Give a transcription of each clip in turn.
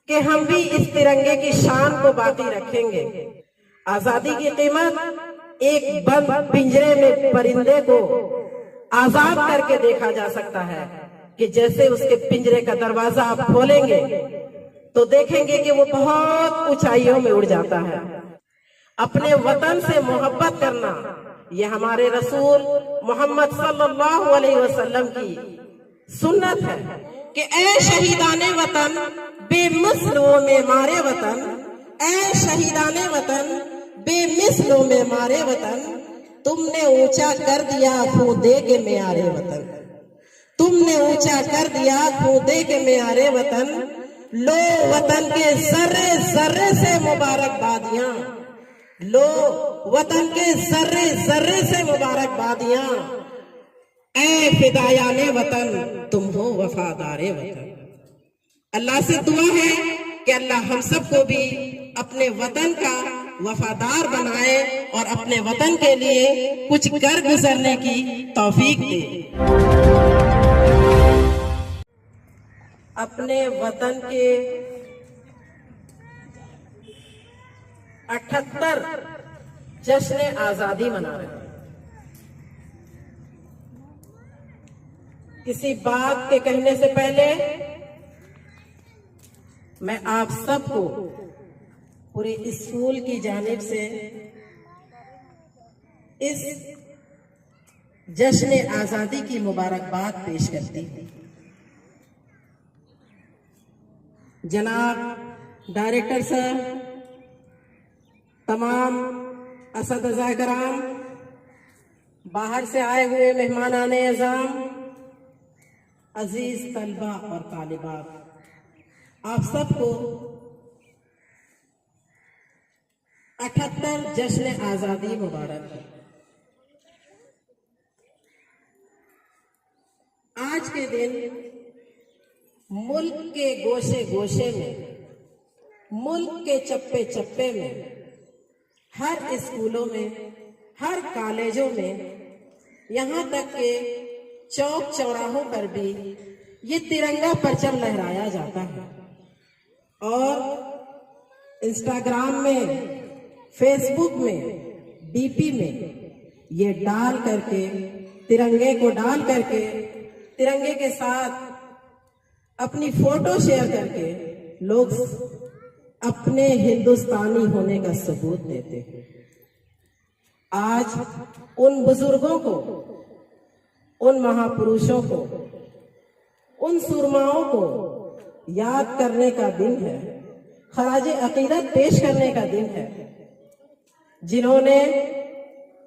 कि हम भी इस तिरंगे की शान को बाकी रखेंगे। आजादी की कीमत एक बंद पिंजरे में परिंदे को आजाद करके देखा जा सकता है कि जैसे उसके पिंजरे का दरवाजा आप खोलेंगे तो देखेंगे कि वो बहुत ऊंचाइयों में उड़ जाता है। अपने वतन से मोहब्बत करना ये हमारे रसूल मोहम्मद सल्लल्लाहु अलैहि वसल्लम की सुन्नत है कि ऐ शहीदाने वतन बेमिसलों में मारे वतन, ऐ शहीदाने वतन बेमिसलों में मारे वतन, तुमने ऊंचा कर दिया खून दे के मेरे वतन, तुमने ऊंचा कर दिया खून दे के मेरे वतन। लो वतन के जर्रे जर्रे से मुबारकबादियां, लो वतन के जर्रे जर्रे से मुबारकबादियां, ऐ फिदायाने वतन तुम हो वफादारे वतन। अल्लाह से दुआ है कि अल्लाह हम सबको भी अपने वतन का वफादार बनाए और अपने वतन के लिए कुछ कर गुजरने की तौफीक दे। अपने वतन के 78 जश्न आजादी मना रहे हैं। किसी बात के कहने से पहले मैं आप सबको पूरे स्कूल की जानिब से इस जश्न आजादी की मुबारकबाद पेश करती हूँ। जनाब डायरेक्टर सर, तमाम असतिज़ा कराम, बाहर से आए हुए मेहमानाने अज़ाम, अजीज तलबा और तालिबात, आप सबको 78 जश्न आजादी मुबारक है। आज के दिन मुल्क के गोशे गोशे में, मुल्क के चप्पे चप्पे में, हर स्कूलों में, हर कॉलेजों में, यहाँ तक के चौक चौराहों पर भी ये तिरंगा परचम लहराया जाता है। और इंस्टाग्राम में, फेसबुक में, डीपी में ये डाल करके, तिरंगे को डाल करके, तिरंगे के साथ अपनी फोटो शेयर करके लोग अपने हिंदुस्तानी होने का सबूत देते हैं। आज उन बुजुर्गों को, उन महापुरुषों को, उन सुरमाओं को याद करने का दिन है, खराजे अकीदत पेश करने का दिन है, जिन्होंने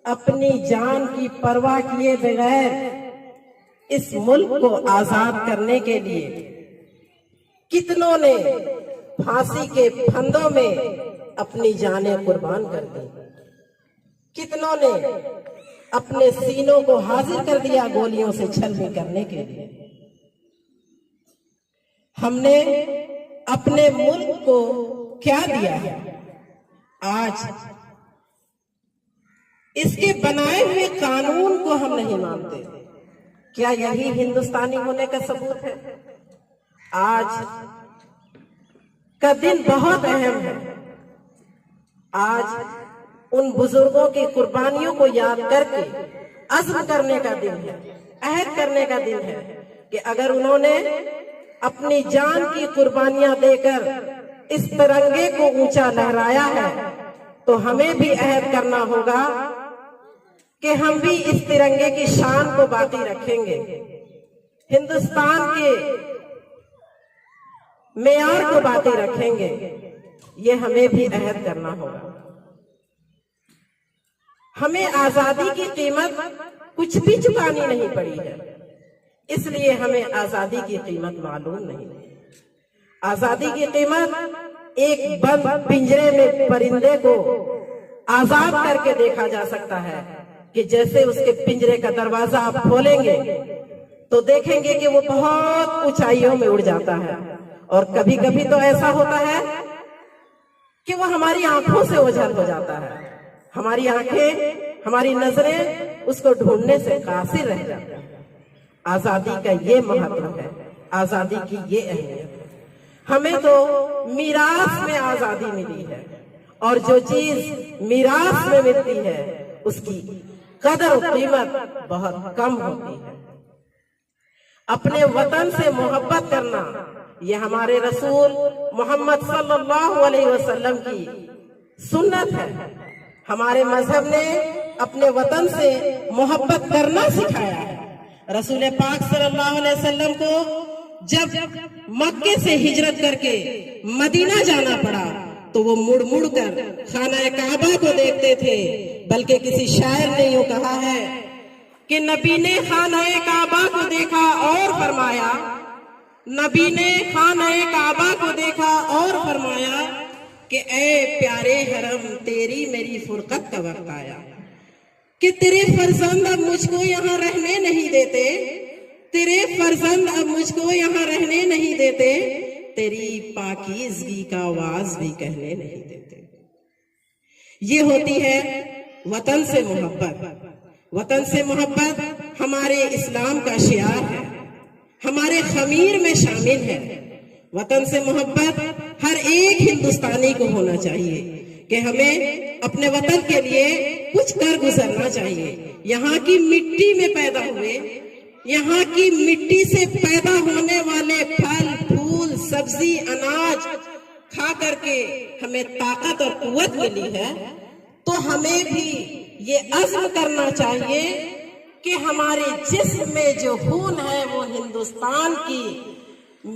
अपनी जान की परवाह किए बगैर इस मुल्क को आजाद करने के लिए कितनों ने फांसी के फंदों में अपनी जानें कुर्बान कर दी, कितनों ने अपने सीनों को हाजिर कर दिया गोलियों से छलनी करने के लिए। हमने अपने मुल्क को क्या दिया है? आज इसके बनाए हुए कानून को हम नहीं मानते। क्या यही हिंदुस्तानी होने का सबूत है? आज का दिन बहुत अहम है। आज उन बुजुर्गों की कुर्बानियों को याद करके अज़्म करने का दिन है, अहद करने का दिन है कि अगर उन्होंने अपनी जान की कुर्बानियां देकर इस तिरंगे को ऊंचा लहराया है तो हमें भी अहद करना होगा कि हम भी इस तिरंगे की शान को बाकी रखेंगे, हिंदुस्तान के मेयार को बाकी रखेंगे। ये हमें भी अहद करना होगा। हमें आजादी की कीमत कुछ भी चुकानी नहीं पड़ी है, इसलिए हमें आजादी की कीमत मालूम नहीं है। आजादी की कीमत एक बंद पिंजरे में परिंदे को आजाद करके देखा जा सकता है कि जैसे उसके पिंजरे का दरवाजा आप खोलेंगे तो देखेंगे कि वो बहुत ऊंचाइयों में उड़ जाता है। और कभी कभी तो ऐसा होता है कि वो हमारी आंखों से ओझल हो जाता है, हमारी आंखें, हमारी नजरें उसको ढूंढने से कासिर रह जाती हैं। आजादी का ये महत्व है, आजादी की ये अहमियत है। हमें तो मीरास में आजादी मिली है, और जो चीज मीरास में मिलती है उसकी कदर और कीमत बहुत कम होती है। अपने वतन से मोहब्बत करना ये हमारे रसूल मोहम्मद सल्लल्लाहु अलैहि वसल्लम की सुन्नत है। हमारे मजहब ने अपने वतन से मोहब्बत करना सिखाया है। रसूल पाक सल्लल्लाहु अलैहि वसल्लम को जब मक्के से हिजरत करके मदीना जाना पड़ा तो वो मुड़ मुड़ कर खाना काबा को देखते थे। बल्कि किसी शायर ने यूं कहा है कि नबी ने खाना काबा को देखा और फरमाया, नबी ने खाना काबा को देखा और फरमाया कि ए प्यारे हरम तेरी मेरी फुरकत का वक्त आया, कि तेरे फर्जंद अब मुझको यहाँ रहने नहीं देते, तेरे फर्जंद अब मुझको यहाँ रहने नहीं देते, तेरी पाकीज़गी का आवाज भी कहने नहीं देते। ये होती है वतन से मोहब्बत। वतन से मोहब्बत हमारे इस्लाम का शिआर है, हमारे खमीर में शामिल है। वतन से मोहब्बत हर एक हिंदुस्तानी को होना चाहिए कि हमें अपने वतन के लिए कुछ कर गुजरना चाहिए। यहाँ की मिट्टी में पैदा हुए, यहाँ की मिट्टी से पैदा होने वाले फल फूल सब्जी अनाज खा करके हमें ताकत और कुव्वत मिली है, तो हमें भी ये अज़्म करना चाहिए कि हमारे जिस्म में जो खून है वो हिंदुस्तान की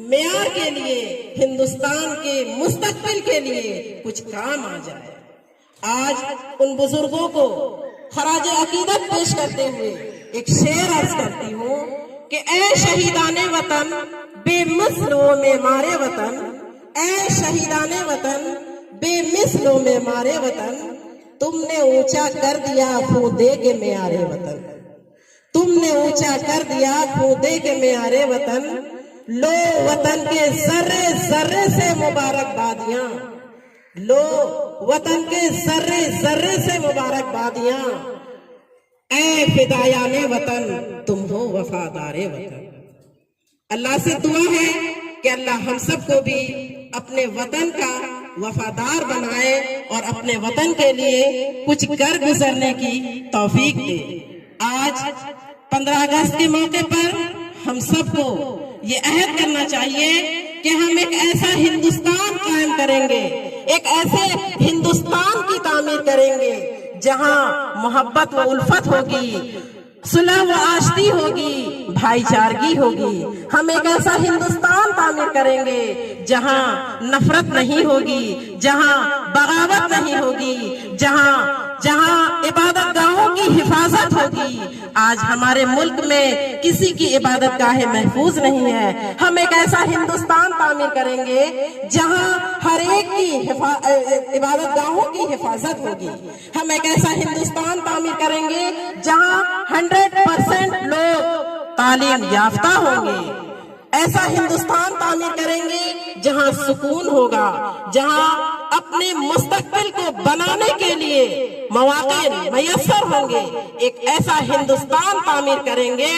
मेयार के लिए, हिंदुस्तान के मुस्तकबिल के लिए कुछ काम आ जाए। आज उन बुजुर्गों को खराज अकीदत पेश करते हुए एक शेर अर्ज करती हूँ कि ए शहीदाने वतन बेमिसलों में मारे वतन, ए शहीदाने वतन बेमिसलों में मारे वतन, तुमने ऊंचा कर दिया खूदे के मेयारे वतन, तुमने ऊंचा कर दिया खूदे के मेयारे वतन, लो वतन के जर्रे जर्रे से मुबारकबादियां, लो वतन के जर्रे जर्रे से मुबारकबादियां, ऐ फिदायाने वतन तुम हो वफादारे वतन। अल्लाह से दुआ है कि अल्लाह हम सबको भी अपने वतन का वफादार बनाए और अपने वतन के लिए कुछ कर गुजरने की तौफीक दे। आज 15 अगस्त के मौके पर हम सबको ये अहद करना चाहिए कि हम एक ऐसा हिंदुस्तान कायम करेंगे, एक ऐसे हिंदुस्तान की तामीर करेंगे जहां मोहब्बत व उल्फत होगी, सुलह व आश्ती होगी, भाईचारगी होगी। हम एक ऐसा हिंदुस्तान तामीर करेंगे जहां नफरत नहीं होगी, जहां बगावत नहीं होगी, जहां इबादत गाहों की हिफाजत होगी। आज हमारे मुल्क में किसी की इबादत गाहें महफूज नहीं है। हम एक ऐसा हिंदुस्तान तामीर करेंगे जहां हर एक की इबादत गाहों की हिफाजत होगी। हम एक ऐसा हिंदुस्तान तामीर करेंगे जहां 100% लोग तालीम याफ्ता होंगे। ऐसा हिंदुस्तान तामीर करेंगे जहां सुकून होगा, जहां अपने मुस्तकबिल को बनाने के लिए मौके मयस्सर होंगे। एक ऐसा हिंदुस्तान तामीर करेंगे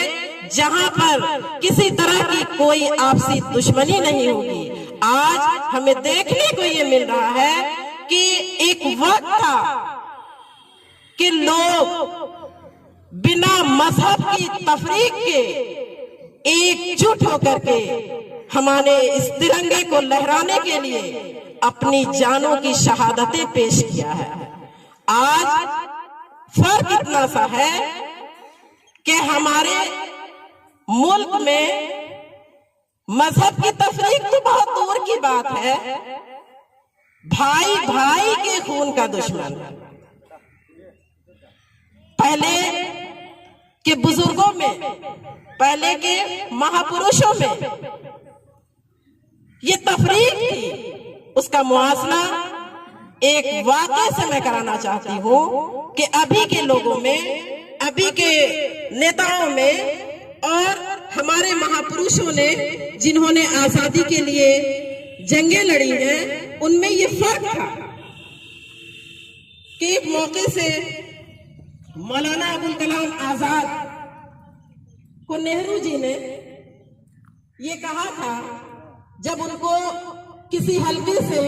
जहां पर किसी तरह की कोई आपसी दुश्मनी नहीं होगी। आज हमें देखने को ये मिल रहा है कि एक वक्त था कि लोग बिना मजहब की तफरीक के एकजुट होकर के हमारे इस तिरंगे को लहराने के लिए अपनी जानों की शहादतें पेश किया है। आज फर्क इतना सा है कि हमारे मुल्क में मजहब की तफरीक तो बहुत दूर की बात है, भाई भाई के खून का दुश्मन। पहले के बुजुर्गों में, पहले के महापुरुषों में ये तफरीक थी। उसका मुआसला एक वाक़े से मैं कराना चाहती हूँ कि अभी के लोगों में, अभी के नेताओं में और हमारे महापुरुषों ने जिन्होंने आजादी के लिए जंगें लड़ी हैं, उनमें ये फर्क था कि एक मौके से मौलाना अबुल कलाम आजाद को नेहरू जी ने ये कहा था जब उनको किसी हलके से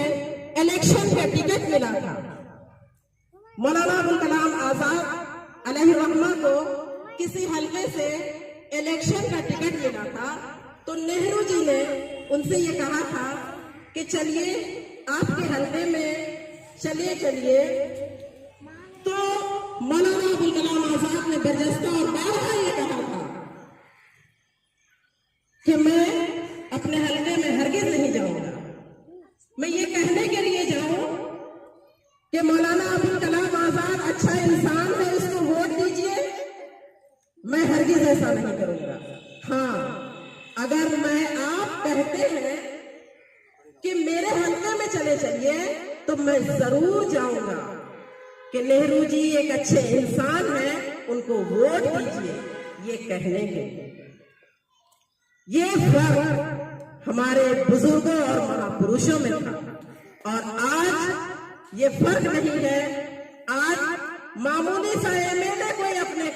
इलेक्शन का टिकट मिला था, मौलाना अबुल कलाम आजाद अलैहिर्रहमा को किसी हलके से इलेक्शन का टिकट मिला था, तो नेहरू जी ने उनसे ये कहा था कि चलिए आपके हलके में चलिए। तो मौलाना अबुल कलाम आजाद ने बरजस्ता और बारहा ये कहा था कि मैं अपने हलके में हरगिज नहीं जाऊंगा। मैं ये कहने के लिए जाऊं कि मौलाना अबुल कलाम आजाद अच्छा इंसान है, उसको वोट दीजिए, मैं हरगिज ऐसा नहीं करूंगा। हाँ, अगर आप कहते हैं कि मेरे हलके में चलिए तो मैं जरूर जाऊंगा कि नेहरू जी एक अच्छे इंसान हैं, उनको वोट दीजिए, ये कहने के ये फर्क हमारे बुजुर्गों और महापुरुषों में था और आज ये फर्क नहीं है। आज मामूली सा एमएलए कोई अपने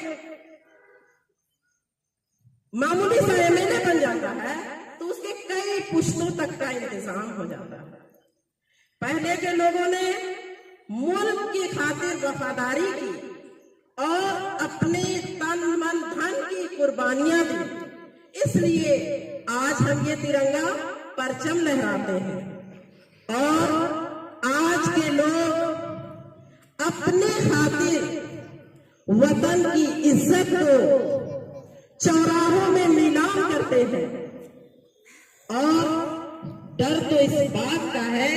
मामूली सा एमएलए बन जाता है तो उसके कई पुश्तों तक का इंतजाम हो जाता है। पहले के लोगों ने मुल्क की खातिर वफादारी की और अपने तन मन धन की कुर्बानियां दी, इसलिए आज हम ये तिरंगा परचम लहराते हैं। और आज के लोग अपने खातिर वतन की इज्जत को चौराहों में नीलाम करते हैं और डर तो इस बात का है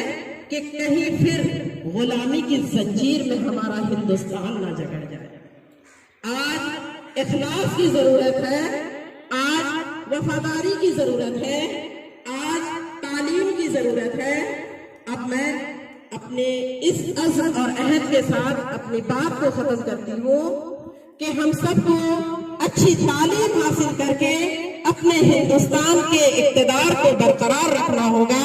कि कहीं फिर गुलामी की जंजीर में हमारा हिंदुस्तान ना जकड़ जाए। आज इखलास की जरूरत है, आज वफादारी की जरूरत है, आज तालीम की जरूरत है। अब मैं अपने इस अज़्म और अहद के साथ अपनी बात को खत्म करती हूँ कि हम सबको अच्छी तालीम हासिल करके अपने हिंदुस्तान के इक़्तिदार को बरकरार रखना होगा।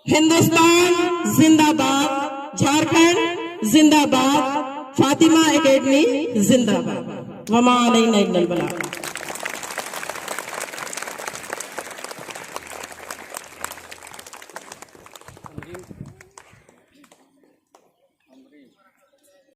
हिंदुस्तान जिंदाबाद, झारखंड जिंदाबाद, फातिमा एकेडमी जिंदाबाद। वमा अलैना इल्लल बलाग।